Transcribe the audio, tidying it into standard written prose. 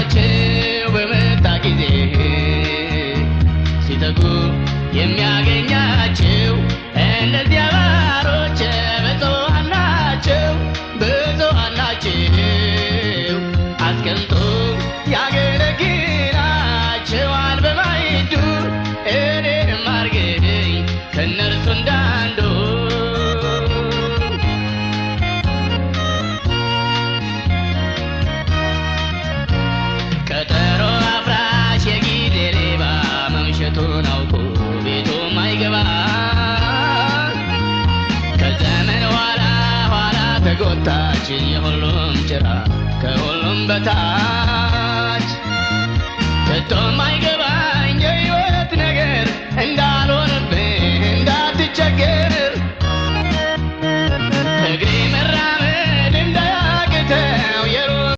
ጊዜያቸው በመጣ ጊዜ ሲተጉ የሚያገኛቸው እነዚያ ባሮች ብፁዓን ናቸው አስቀምጦ ያገለግላቸዋል በማዕዱ እኔንም አድርገኝ ከእነርሱ እንዳንዱ ቀጠሮ አፍራሽ የጊዜ ሌባ መምሸቱን አውቆ ቤቱ ማይገባ ከዘመን ኋላ ተጎታች የሁሉም ጭራ ከሁሉም በታች ከቶ ማይገባኝ የሕይወት ነገር